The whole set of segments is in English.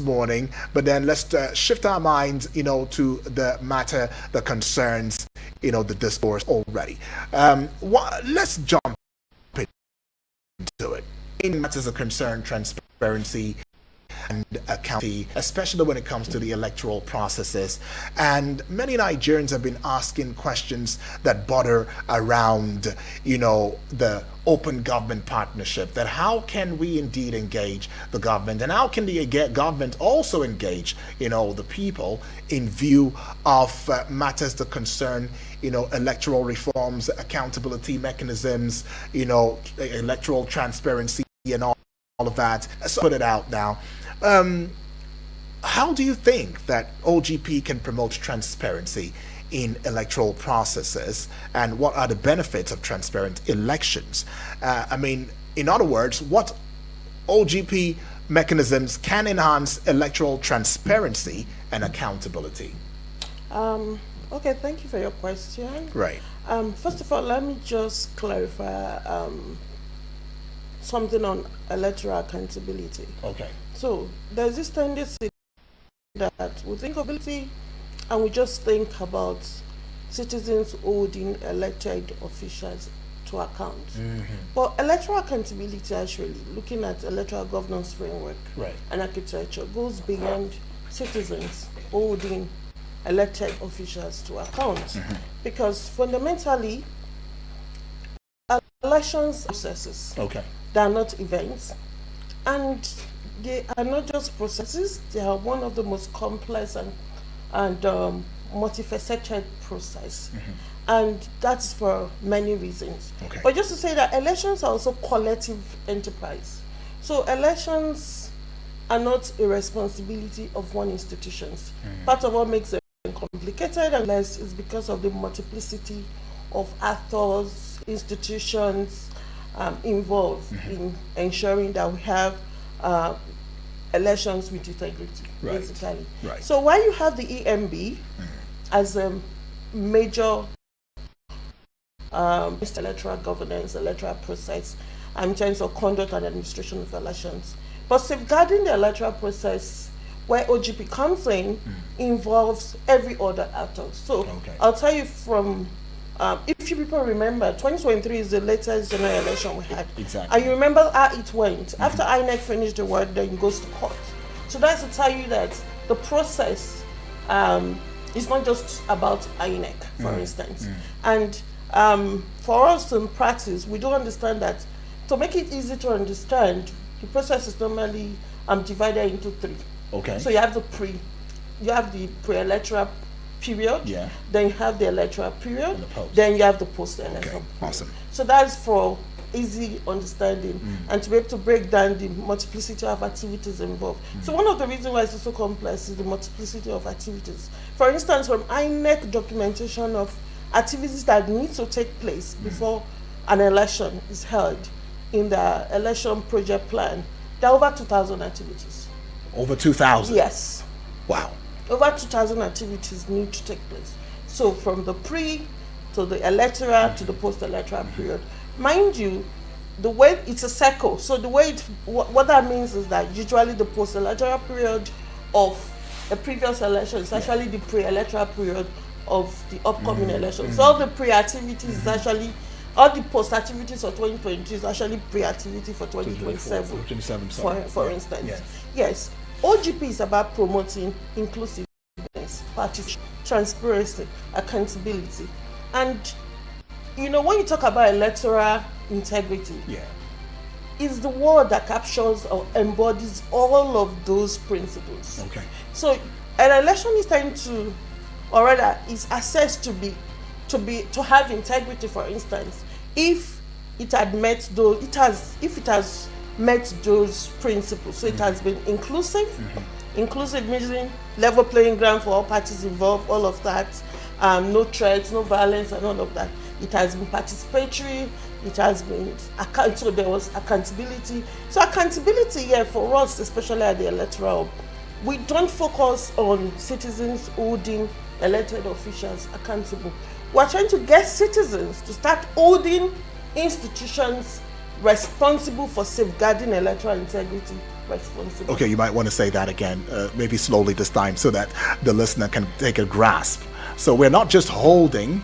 morning, but then let's shift our minds, to the matter that concerns, the discourse already. Let's jump into it. In matters of concern, transparency and accountability, especially when it comes to the electoral processes. And many Nigerians have been asking questions that border around, the open government partnership, that how can we indeed engage the government, and how can the government also engage, the people in view of matters that concern, electoral reforms, accountability mechanisms, electoral transparency and all of that. So put it out now. How do you think that OGP can promote transparency in electoral processes, and what are the benefits of transparent elections? In other words, what OGP mechanisms can enhance electoral transparency and accountability? Okay, thank you for your question. Right. First of all, let me just clarify something on electoral accountability. Okay. So there's this tendency that we think of ability and we just think about citizens holding elected officials to account. But electoral accountability, actually, looking at electoral governance framework and architecture, goes beyond citizens holding elected officials to account. Because fundamentally, elections processes. Okay. They are not events, and they are not just processes. They are one of the most complex and multifaceted process, and that's for many reasons. Okay. But just to say that elections are also collective enterprise. So elections are not a responsibility of one institution. Part of what makes them complicated and less is because of the multiplicity of actors, institutions involved in ensuring that we have elections with integrity, basically. Right. So while you have the EMB as a major electoral governance, electoral process, in terms of conduct and administration of elections, but safeguarding the electoral process, where OGP comes in, involves every other actor. So I'll tell you from, if you people remember, 2023 is the latest general election we had. Exactly. And you remember how it went. After INEC finished the work, then it goes to court. So that's to tell you that the process is not just about INEC, for instance. And for us in practice, we do understand that to make it easy to understand, the process is normally divided into three. Okay. So you have the pre-electoral period, then you have the electoral period, then you have the post-election. Okay. Awesome. So that's for easy understanding and to be able to break down the multiplicity of activities involved. So one of the reasons why it's so complex is the multiplicity of activities. For instance, from INEC documentation of activities that need to take place before an election is held in the election project plan, there are over 2,000 activities. Over 2,000? Yes. Wow. Over 2,000 activities need to take place. So from the pre to the electoral to the post-electoral period. Mind you, the way it's a cycle. So the way what that means is that usually the post-electoral period of a previous election is actually the pre-electoral period of the upcoming election. So all the pre-activities is actually, all the post-activities for 2022 is actually pre-activity for 2027. For instance. Yes. OGP is about promoting inclusiveness, participation, transparency, accountability. And, when you talk about electoral integrity, it's the word that captures or embodies all of those principles. Okay. So an election is trying to, or rather, is assessed to have integrity, for instance, if it had met those, if it has met those principles. So it has been inclusive. Inclusive meaning level playing ground for all parties involved, all of that. No threats, no violence, and all of that. It has been participatory. It has been so there was accountability. So accountability, for us, especially at the electoral, we don't focus on citizens holding elected officials accountable. We're trying to get citizens to start holding institutions responsible for safeguarding electoral integrity responsible. Okay, you might want to say that again, maybe slowly this time, so that the listener can take a grasp. So we're not just holding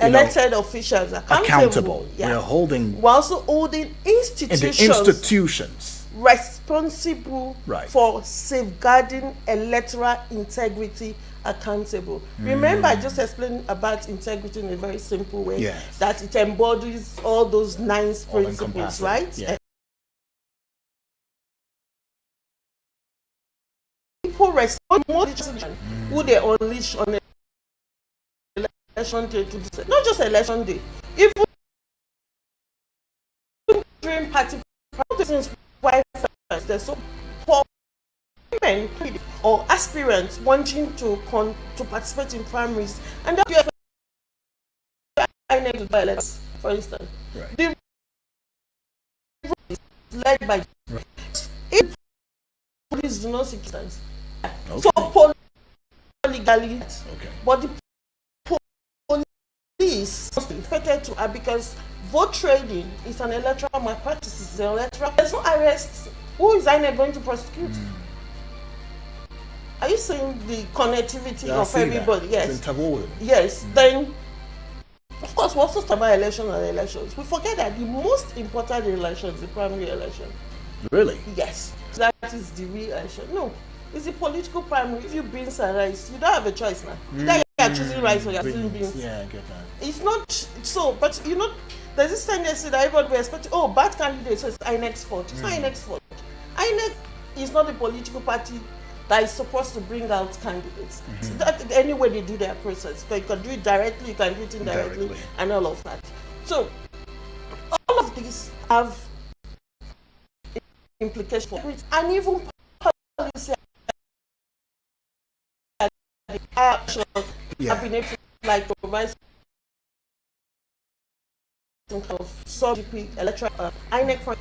Elected officials accountable. Yeah. We're also holding institutions responsible for safeguarding electoral integrity accountable. Remember, I just explained about integrity in a very simple way, that it embodies all those 9 principles, right? Yeah. People respond more who they unleash on election day to decide. Not just election day, even during party practices. Why there's so poor women or aspirants wanting to participate in primaries, and that for instance, the led by if police do not citizens. So legally, but the police expected to because vote trading is an electoral malpractice. It's an electoral. There's no arrest. Who is INEC going to prosecute? Are you seeing the connectivity of everybody? That. Yes. Yes. Then, of course, we also talk about elections. We forget that the most important election is the primary election. Really? Yes. That is the real election. No. It's a political primary. If you beans and rice, you don't have a choice now. Either you're choosing rice or you're choosing beans. Yeah, I get that. It's not so, but there's this tendency that everybody will expect, bad candidate, so it's INEC's fault. It's not INEC's fault. INEC is not a political party that is supposed to bring out candidates. So that any way they do their process. So you can do it directly, you can do it indirectly, and all of that. So all of these have implications, and even policy action have been able to provide of OGP electoral INEC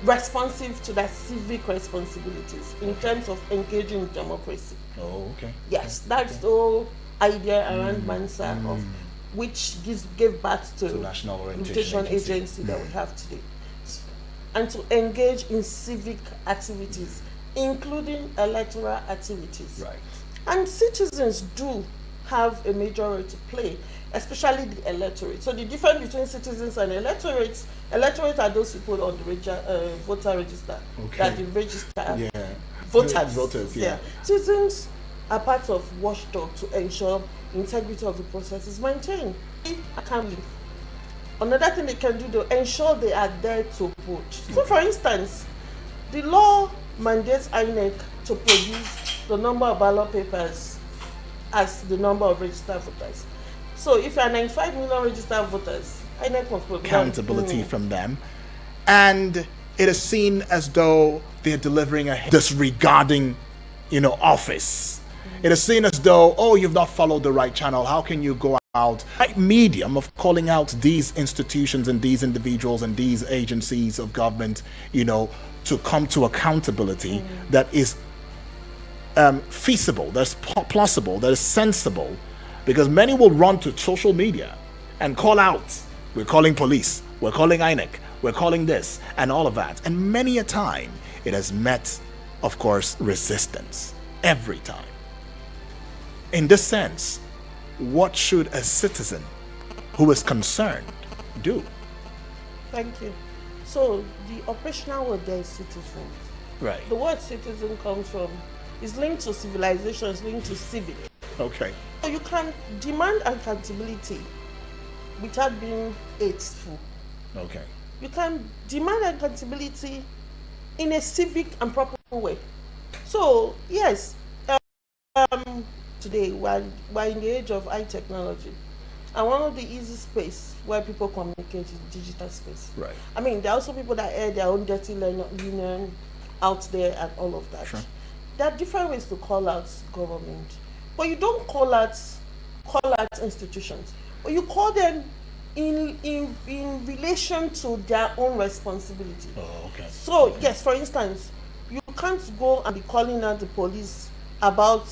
responsive to their civic responsibilities in terms of engaging in democracy. Oh, okay. Yes, that's the whole idea around MANSA of which gave birth to National Orientation Agency that we have today, and to engage in civic activities, including electoral activities. Right. And citizens do have a major role to play, especially the electorate. So the difference between citizens and electorates are those people on the voter register, that the register voters. Yeah. Citizens are part of watchdog to ensure integrity of the process is maintained. Accountability. Another thing they can do to ensure they are there to vote. So for instance, the law mandates INEC to produce the number of ballot papers as the number of registered voters. So if you are 95 million registered voters, INEC must provide accountability from them. And it is seen as though they're delivering a disregarding, office. It is seen as though, you've not followed the right channel. How can you go out? Right medium of calling out these institutions and these individuals and these agencies of government, to come to accountability that is feasible, that's plausible, that is sensible, because many will run to social media and call out, we're calling police, we're calling INEC, we're calling this, and all of that. And many a time, it has met, of course, resistance. Every time. In this sense, what should a citizen who is concerned do? Thank you. So, the operational word there is citizen. Right. The word citizen comes from, is linked to civilization, is linked to civic. Okay. So you can demand accountability without being hateful. Okay. You can demand accountability in a civic and proper way. So yes, today we're in the age of high technology, and one of the easy space where people communicate is digital space. Right. I mean, there are also people that air their own dirty linen out there and all of that. Sure. There are different ways to call out government, but you don't call out institutions, but you call them in relation to their own responsibility. Oh, okay. So yes, for instance, you can't go and be calling out the police about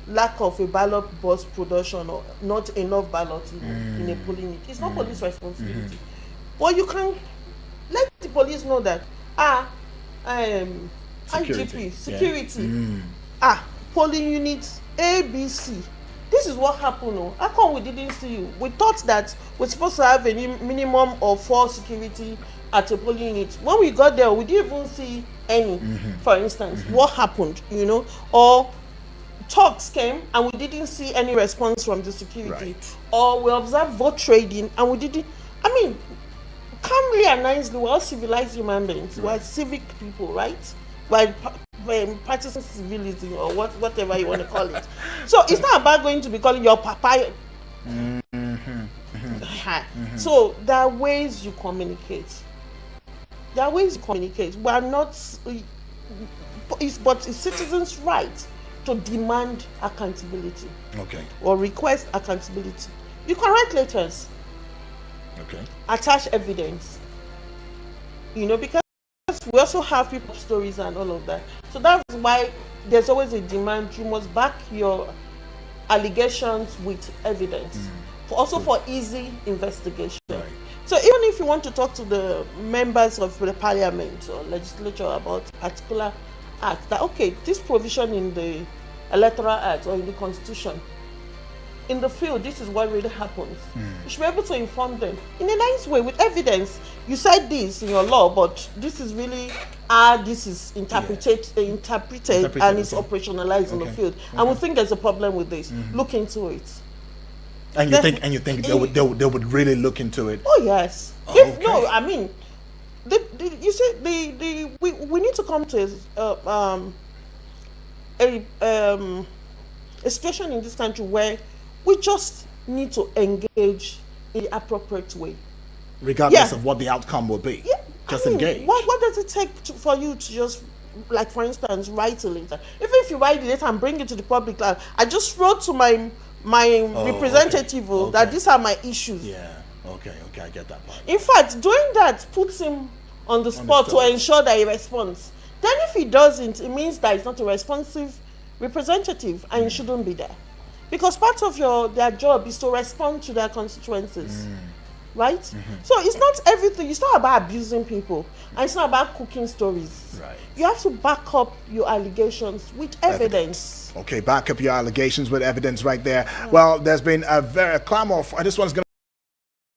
lack of a ballot box production or not enough ballots in a polling unit. It's not police responsibility. But you can let the police know that IGP, security. Polling units A, B, C. This is what happened. Oh. How come we didn't see you? We thought that we're supposed to have a minimum of 4 security at a polling unit. When we got there, we didn't even see any, for instance. What happened, you know? Or talks came and we didn't see any response from the security. Right. Or we observed vote trading and we didn't. I mean, calmly and nicely, we're all civilized human beings. We're civic people, right? We're practicing civility or whatever you want to call it. So it's not about going to be calling your papa. So there are ways you communicate. We are not, but it's citizens' right to demand accountability. Okay. Or request accountability. You can write letters. Okay. Attach evidence. You know, because we also have people stories and all of that. So that's why there's always a demand. You must back your allegations with evidence. For easy investigation. Right. So even if you want to talk to the members of the parliament or legislature about a particular act, that okay, this provision in the Electoral Act or in the Constitution, in the field, this is what really happens. You should be able to inform them in a nice way with evidence. You said this in your law, but this is really this is interpreted and it's operationalized in the field. And we think there's a problem with this. Look into it. And you think they would really look into it? Oh yes. Okay. No, I mean, you see, we need to come to a situation in this country where we just need to engage in the appropriate way, regardless of what the outcome will be. Yeah, just engage. What does it take for you to just, like for instance, write a letter? Even if you write the letter and bring it to the public, like, I just wrote to my representative that these are my issues. Yeah. Okay. I get that part. In fact, doing that puts him on the spot to ensure that he responds. Then if he doesn't, it means that he's not a responsive representative and he shouldn't be there. Because part of their job is to respond to their constituencies. Right? So it's not everything. It's not about abusing people. And it's not about cooking stories. Right. You have to back up your allegations with evidence. Okay, back up your allegations with evidence right there. Well, there's been a clamor. This one's going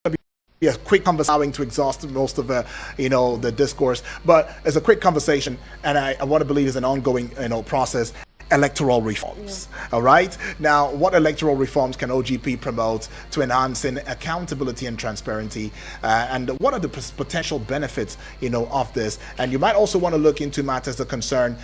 to be a quick conversation to exhaust most of the discourse. But it's a quick conversation, and I want to believe it's an ongoing process. Electoral reforms. All right. Now, what electoral reforms can OGP promote to enhancing accountability and transparency, and what are the potential benefits, of this? And you might also want to look into matters that concern,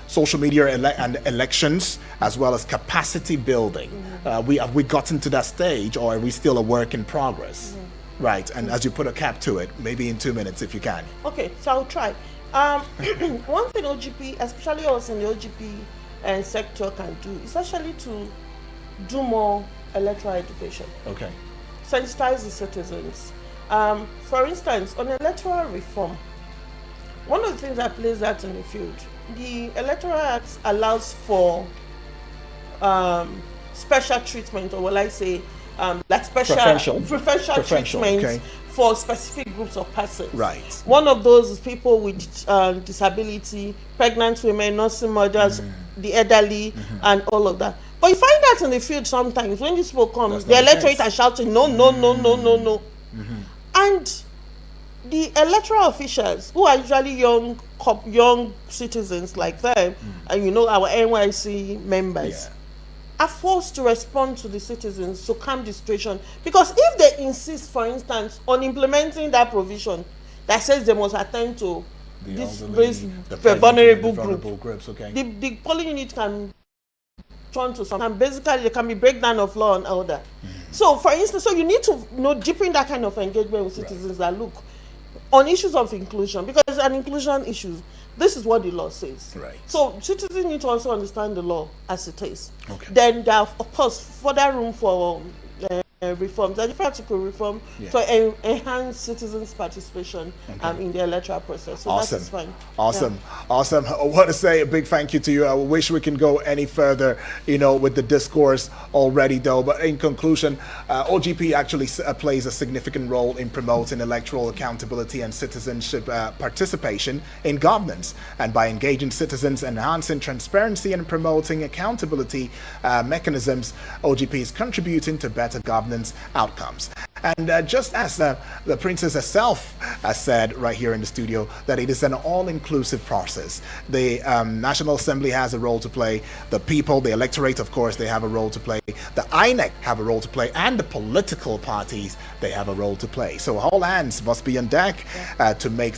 social media and elections, as well as capacity building. Have we gotten to that stage, or are we still a work in progress? Right. And as you put a cap to it, maybe in 2 minutes, if you can. Okay. So I'll try. One thing OGP, especially us in the OGP sector, can do is actually to do more electoral education. Okay. Sensitize the citizens. For instance, on electoral reform, one of the things that plays out in the field, the Electoral Act allows for special treatment, or will I say, like preferential treatment for specific groups of persons. Right. One of those is people with disability, pregnant women, nursing mothers, the elderly, and all of that. But you find that in the field sometimes when these people come, the electorate are shouting no. And the electoral officials, who are usually young citizens like them, and our NYC members, are forced to respond to the citizens to calm the situation. Because if they insist, for instance, on implementing that provision that says they must attend to this vulnerable groups, the polling unit can turn to something. And basically, there can be breakdown of law and order. So, for instance, you need to deepen that kind of engagement with citizens that look on issues of inclusion, because an inclusion issue, this is what the law says. Right. So citizens need to also understand the law as it is. Okay. Then there are, of course, further room for reforms. I refer to reform Yeah. to enhance citizens' participation in the electoral process. So Awesome. that is fine. Awesome. Awesome. I want to say a big thank you to you. I wish we can go any further, with the discourse already, though. But in conclusion, OGP actually plays a significant role in promoting electoral accountability and citizenship participation in governance. And by engaging citizens, enhancing transparency, and promoting accountability mechanisms, OGP is contributing to better governance outcomes. And just as the princess herself said right here in the studio, that it is an all-inclusive process. The National Assembly has a role to play. The people, the electorate, of course, they have a role to play. The INEC have a role to play, and the political parties, they have a role to play. So all hands must be on deck to make